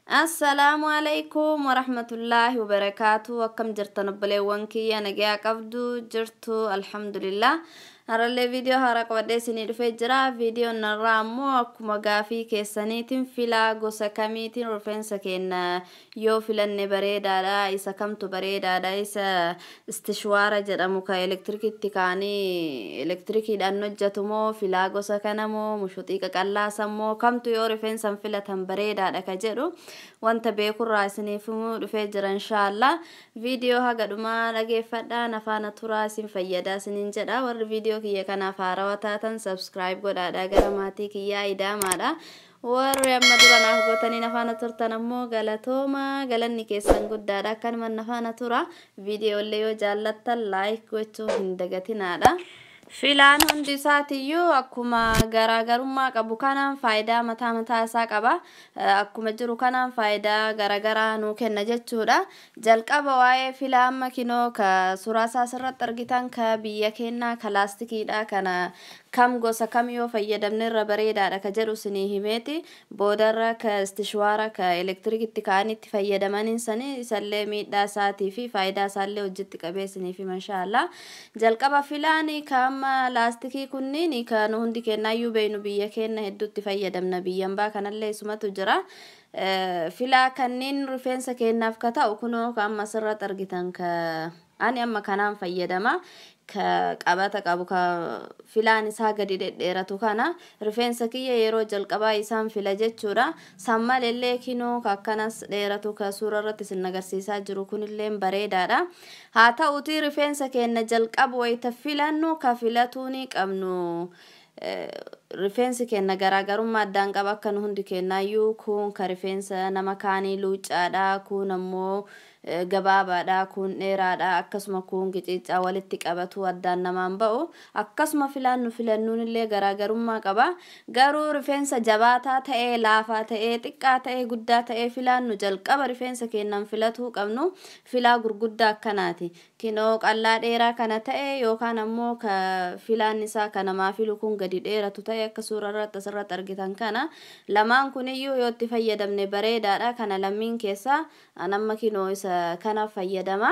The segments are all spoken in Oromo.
السلام عليكم ورحمة الله وبركاته وكم جرتنا بليوانكي أنا جاي قبضو جرتو الحمد لله هذا الفيديو هراك وديسني الفجرة فيديو نرامو أكما قافي كيسانيتين فيلا قوسا كاميتين رفين سكين يو فيلا نبريدا دا إسا كمتو بريدا دا إسا استشوارة جراموكا إلكتريكي تكاني إلكتريكي دانو جاتمو فيلا قوسا كانمو مشوطيكا كالاسمو كمتو يو رفين سن فيلا تنبريدا دا كجرو wanta beeku raasiniifimu dhufee jira inshallah video haga dhuma dhageeffadhaa nafaana turaa isin fayyadaa isiniin jedha warri video kiyya kanaaf haarawaa taatan subscribe godhaadhaa gara maatii kiyyaa idaamaadha warri amma dura naaf gootanii nafaana turtan ammoo galatooma galanni keessan guddaadha akkanuma nafaana tura video illee yoo jaallattan like gochuu hin dagatinaadha filaan hundi isaatiyyuu akkuma garaagarummaa qabu kanaan faayidaa mataa isaa qaba akkuma jiru kanaan faayidaa garaagaraa nuu kenna jechuudha jalqaba waa'ee filaan makinoo ka suuraa isaa asirratti argitan ka biyya keenyaa ka laastikiidha kana kam gosa kam yoo fayyadamne irra bareedaadha ka jedhu isinii himeeti boodarra ka istishwaara ka elektrikitti kaanitti fayyadamaniin sanii isallee miidhaa isaatii fi faayidaa isaallee hojjetti qabee isinii fi mashaallah jalqaba filaanii kaama laastikii kunniin kan hundi keenyayyuu beeynu biyya keenya hedduutti fayyadamna biyyan baa kanallee isumatu jira filaa kanneen rifeensa keenyaaf ka ta'u kunoo amma asirratti argitan ka ani amma kanaan fayyadama ka qabata qabu ka filaan isaa gadi dhedheeratu kana rifeensa kiyya yeroo jalqabaa isaan fila jechuudha sammallee kinoo ka akkanas dheeratu ka suura irratti isin agarsiisaa jiru kunillee bareedaadha haa ta'uutii rifeensa keenya jalqabu wayita filannu ka filatuuni qabnu rifeensi keenya garaagarummaa addaan qaba akka nu hundi keenyayyuu kun ka rifeensa nama kaanii luucaadha kun ammoo gabaabaadha kun dheeraadha akkasuma kun giciicaa walitti qabatu addaan namaan ba'u akkasuma filannuun illee garaagarummaa qaba garuu rifeensa jabaataa ta'ee laafaa ta'ee xiqqaa ta'ee guddaa ta'ee filannu jalqaba rifeensa keenyaan filatuu qabnu filaa gurguddaa akkanaati kinoo qallaa dheeraa kana ta'e yookaan ammoo ka filaan isaa kanamaa filu kun gadi dheeratu ta'e akka suuraa irratti asirratti argitan kana lamaan kuniyyuu yoo itti fayyadamne bareedaadha kana lammiin keessaa anamma kinoo isa kana fayyadama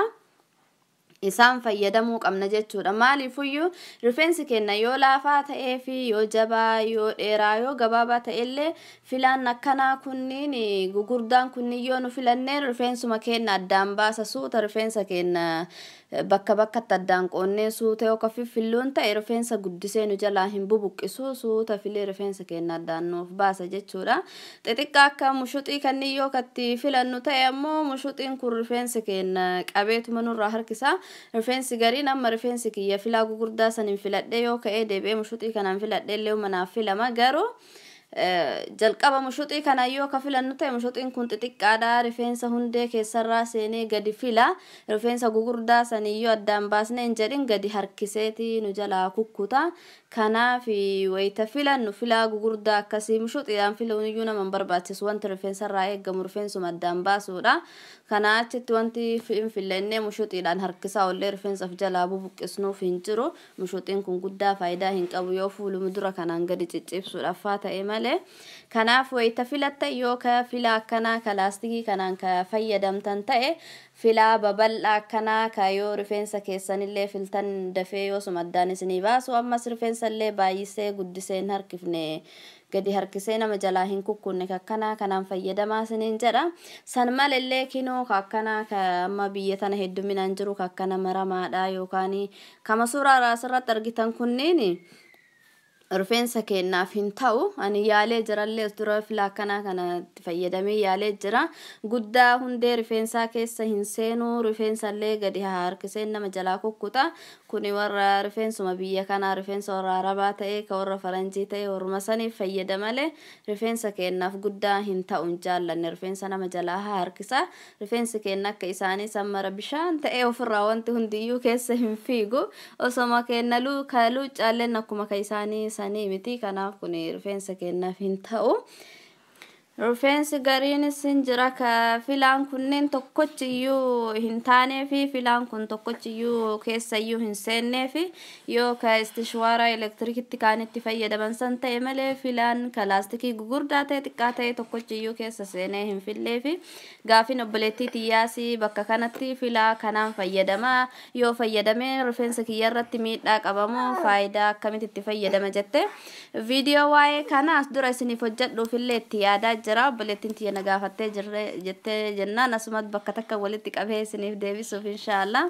isaan fayyadamuu qabna jechuudha maaliifuyyuu rifeensi keenya yoo laafaa ta'ee fi yoo jabaa yoo dheeraa yoo gabaabaa ta'ellee filaan akkanaa kunniin gugurdaan kunniin yoo nu filannee rifeensuma keenya addaan baasa suuta rifeensa keenya bakka bakkatti addaan qoonnee suuta yoo ka filluun ta'e rifeensa guddisee nu jalaa hin bubuqqisu suuta filee rifeensa keenya addaan nuuf baasa jechuudha xixiqqaa akka mushuxii kanneen yoo katti filannu ta'e ammoo mushuxiin kun rifeensa keenya qabeetuma nurraa harkisa rifeensi gariin amma rifeensi kiyya filaa gugurdaa saniin filadhee yoo ka'ee deebi'ee mushuxii kanaan filadhee illee manaaf filama garuu jalqaba mushuxii kana yoo ka filannu ta'e mushuxiin kun xixiqqaadha rifeensa hundee keessarraa seenee gadi fila rifeensa gugurdaa sanii yoo addaan baasnee hin jedhin gadi harkiseeti nu jalaa kukkuta kanaaf wayita filannu filaa gugurdaa akkasii mushuxiidhaan filuun iyyuu nama hin barbaachisu wanti rifeensarraa eeggamu rifeensuma addaan baasuudha kana achitti wanti filannee mushuxiidhaan harkisaa ollee rifeensaaf jalaa bubuqqisnuuf hin jiru mushuxiin kun guddaa faayidaa hin qabu yoo fuuluma dura kanaan gadi ciccibsuudhaaf ta'e malee kanaaf wayita filatta yoo ka filaa akkanaa ka laastikii kanaan ka fayyadamtan ta'e filaa babal'aa akkanaa ka yoo rifeensa keessanillee filtan dafee yoo sumaddaan isinii baasu ammas rifeensallee baay'isee guddisee hin harkifne gadi harkisee nama jalaa hin kukkunne ka akkanaa kanaan fayyadamaa isiniin jedha san malillee kinoo ka akkanaa ka amma biyya tana hedduminaan jiru ka akkana maramaadha yookaan kama suuraa asirratti argitan kunniin rifeensa keenyaaf hin ta'u ani yaalee jirallee dura filaa kana itti fayyadamee yaalee jira guddaa hundee rifeensaa keessa hin seenu rifeensallee gadi harkisee nama jalaa kukkuta kuni warra rifeensuma biyya kana rifeensa warra arabaa ta'e ka warra faranjii ta'e warra saniif fayyadamale rifeensa keenyaaf guddaa hin ta'u hin jaallanne rifeensa nama jalaa harkisa rifeensi keenya akka isaanii sammara bishaan ta'e ofirraa wanti hundiyyuu keessa hin fiigu osoma keenya luucaalleen akkuma ka isaanii sanii miti kanaaf kun rifeensa keenyaaf hin ta'u Rifeensi gariin jira ka filaan kunneen tokkochiyyuu hin taanee fi filaan kun tokkochiyyuu keessayyuu hin seennee fi yoo ka istishwaara elektirikitti kaan itti fayyadaman san ta'e malee filaan ka laastikii gugurdaa ta'e xiqqaa ta'e tokkochiyyuu keessa seenee hin fillee fi gaafin obboleettii xiyyaasii bakka kanatti filaa kanaan fayyadamaa yoo fayyadamee rifeensa kiyyarratti miidhaa qabamoo faayidaa akkamitti itti fayyadama jette viidiyoo waa'ee kanaas dura isiniif hojjedhuufillee itti yaadaa jira obboleettiin tiyya na gaafattee jirre jettee jennaan asumat bakka takka walitti qabee isiniif deebisuuf inshallah.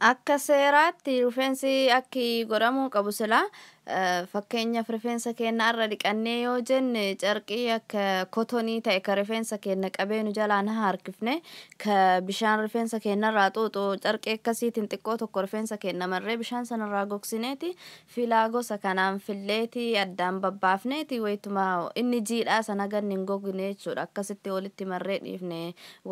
Akka seeraatti rifeensi akki godhamuu qabu sila fakkeenyaaf rifeensa keenya irra dhiqannee yoo jenne carqii akka kotonii ta'e ka rifeensa keenya qabee nu jalaan harkifne ka bishaan rifeensa keenya irraa xuuxu carqii akkasiitiin xiqqoo tokko rifeensa keenya marree bishaan sanarraa gogsineeti filaa gosa kanaan filleeti addaan babbaafneeti wayituma inni jiidhaa sana ganni hin gogne jechuudha akkasitti walitti marree dhiifne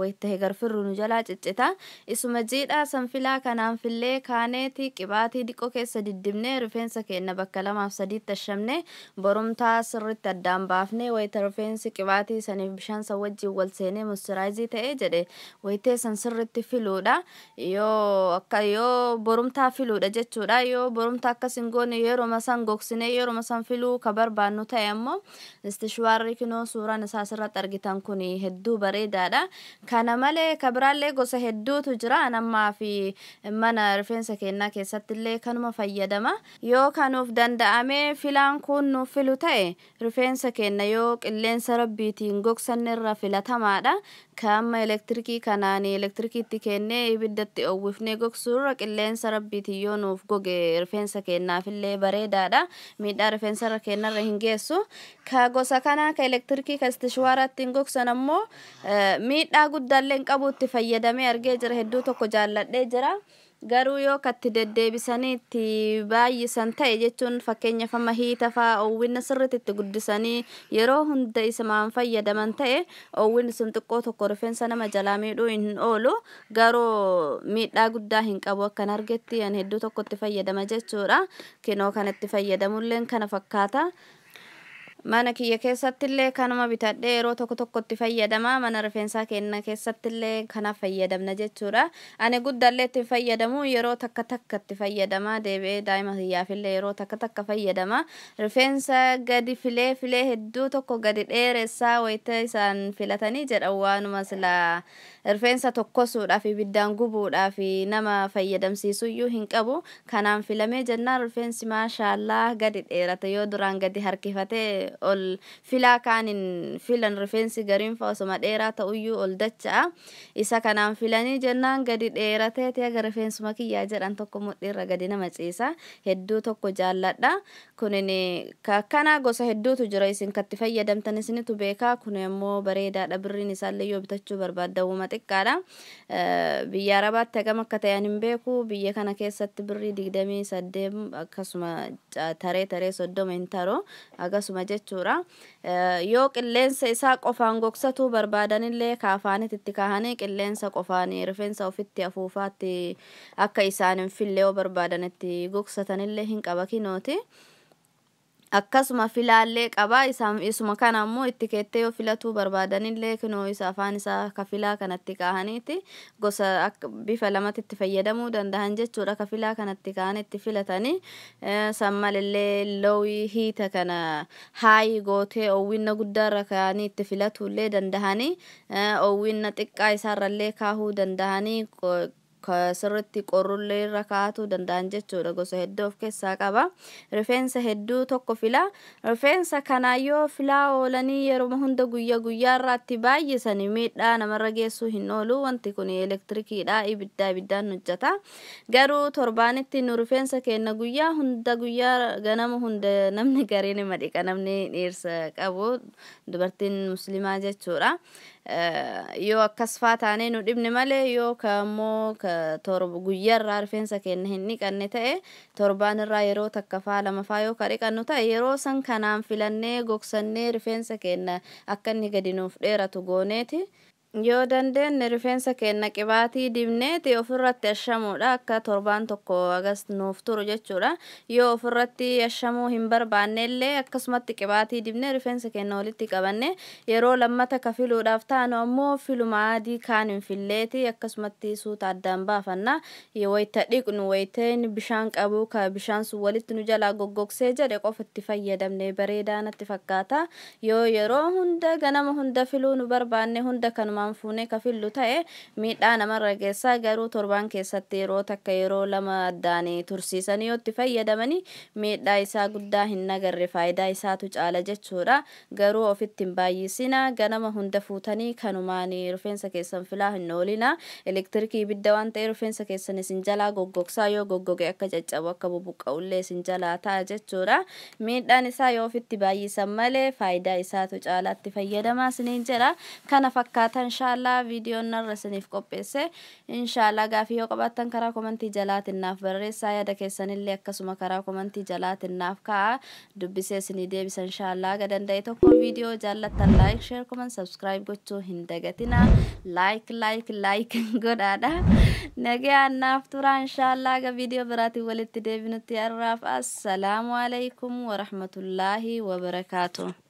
wayita hegarfirru nu jalaa ciccita isuma jiidhaa san filaa kanaan fillee kaaneeti qibaatii diqoo keessa diddibnee rifeensa keenya bakka lamaaf sadiitti ashamne borumtaa sirritti addaan baafne wayita rifeensi qibaatii saniif bishaan san wajjin wal seenee moisturaayizii ta'ee jedhe wayitee san sirritti filuudha yoo borumtaa filuudha jechuudha yoo borumtaa akkas hin goone yeroo san gogsine yeroo san filuu ka barbaannu ta'e ammoo istishwaarri kinoo suuraan isaa sirratti argitan kun hedduu bareedaadha kana malee ka biraallee gosa hedduutu jira anammaa fi mana rifeensa keenyaa keessatti illee kanuma fayyadama yoo kanuuf danda'amee filaan kun nuuf filu ta'e rifeensa keenya yoo qilleensa rabbiitiin gogsanne irra filatamaadha kaamma elektirikii kanaan elektirikiitti kennee ibiddatti owwifnee gogsuurra qilleensa rabbiitiin yoo nuuf goge rifeensa keenyaaf illee bareedaadha miidhaa rifeensa keenyarra hin geessu ka gosa kanaa ka elektirikii ka istishwaaratti hin gogsan ammoo miidhaa guddaallee hin qabu itti fayyadamee argee jira hedduu tokko jaalladhee jira garuu yoo katti deddeebisanii itti baay'isan ta'e jechuun fakkeenyaaf amma hiita fa'aa oowwinna sirriitti itti guddisanii yeroo hunda isamaan fayyadaman ta'e oowwinni sun xiqqoo tokko rifeensa nama jalaa miidhuu hin oolu garuu miidhaa guddaa hin qabu akkan argetti ani hedduu tokko itti fayyadama jechuudha kinoo kanatti fayyadamulleen kana fakkaata. Mana kiyya keessattillee kanuma bitadhee yeroo tokko itti fayyadama mana rifeensaa keenya keessattillee kana fayyadamna jechuudha ani guddallee itti fayyadamu yeroo takka itti fayyadama deebi'ee daa'ima kiyyaafillee yeroo takka fayyadama rifeensa gadi filee hedduu tokko gadi dheeressaa wayita isaan filatanii jedhan waanuma silaa rifeensa tokkosuudhaaf ibiddaan gubuudhaaf nama fayyadamsiisuyyuu hin qabu kanaan filamee jennaan rifeensi maashaallah gadi dheerata yoo duraan gadi harkifatee ol filaa kaanin filan rifeensi gariin faasuma dheeraa ta'uyyuu ol dacha'a isa kanaan filanii jennaan gadi dheeratee aga rifeensuma kiyyaa jedhan tokko mudhiirra gadi nama ciisa hedduu tokko jaalladha kunin kana gosa hedduutu jira isin katti fayyadamtan isinitu beekaa kun immoo bareedaadha birriin isaallee yoo bitachuu barbaadawuma xiqqaadha biyya arabaatti hagam akka ta'an hin beeku biyya kana keessatti birrii 28 akkasuma taree 30 hin taro akkasuma jechuudha yoo qilleensa isaa qofaan gogsatu barbaadanillee kaafaanitti itti kaahanii qilleensa qofaan rifeensa ofitti afuufaatti akka isaan hin fille yoo barbaadanitti gogsatanillee hin qaba kinooti akkasuma filaallee qaba isuma kana ammoo itti keettee yoo filatuu barbaadanillee kinoo isa afaan isaa ka filaa kanatti kaahaniiti gosa bifa lamatti itti fayyadamuu danda'an jechuudha ka filaa kanatti kaahanii itti filatanii sammalillee lowii hiita kana haayi gootee oowwinna guddaarra kaahanii itti filatullee danda'anii oowwinna xiqqaa isaarrallee kaahuu danda'anii sirritti qorrullee irra kaa'atuu danda'an jechuudha gosa hedduu of keessaa qaba rifeensa hedduu tokko fila rifeensa kanaayyoo filaa oolanii yeroo hunda guyyaarraatti baay'isanii miidhaa namarra geessuu hin oolu wanti kun elektirikiidha ibiddaan hojjeta garuu torbaanitti nu rifeensa keenya guyyaa ganama hunda namni gariin madhiqa namni dhiirsa qabu dubartiin muslimaa jechuudha yoo akkas faataanee nu dhibne malee yoo kammoo torba guyyaarraa rifeensa keenya hin dhiqanne ta'e torbaan irraa yeroo takka faa lama faa yoo ka dhiqannu ta'e yeroo san kanaan filannee gogsannee rifeensa keenya akka inni gadi nuuf dheeratu gooneeti Yoo dandeenye rifeensa keenya qibaatii dibneeti ofirratti ashamuudha akka torbaan tokko agas nuuf turu jechuudha. Yoo ofirratti ashamuu hin barbaannellee akkasumatti qibaatii dibnee rifeensa keenya walitti qabanne yeroo lammata kafiluudhaaf taanu ammoo filuma adii kaan hin filleeti akkasumatti suuta addaan baafanna. Wayita dhiqnu wayiteen bishaan qabu ka bishaan sun walitti nu jalaa goggogsee jedhe qofa itti fayyadamne bareedaa natti fakkaata. Yoo yeroo hunda ganama hunda filuu nu barbaanne hunda kanuma fuune kafillu ta'e miidhaa namarra geessaa garuu torbaan keessatti yeroo takka yeroo lama addaanii tursiisanii yoo itti fayyadamanii miidhaa isaa guddaa hin agarre faayidaa isaatu caala jechuudha. Garuu ofitti hin baay'isina ganama hunda fuutanii kanumaan rifeensa keessan filaa hin oolina. Elektirikii ibidda waan ta'e rifeensa keessan isin jalaa goggogsaa yoo goggoge akka caccabu akka bubuqqa'ullee isin jalaa ta'a jechuudha. Miidhaan isaa yoo ofitti baay'isan malee faayidaa isaatu caalaatti fayyadamaa isiniin jedha. Kana fakkaatan inshallah videoon narra isiniif qopheesse inshallah gaafii yoo qabaattan karaa komentii jalaatiin naaf barreessaa yaada keessanillee akkasuma karaa komentii jalaatiin naaf kaa'a dubbisee isinii deebisa inshallah ga danda'e tokko video jaallattan like share comment subscribe gochuu hin dagatina like godhaadha nagaan naaf tura inshallah ga video biraatiin walitti deebinutti har'aaf assalaamu alaykum wa rahmatullahi wa barakatuh.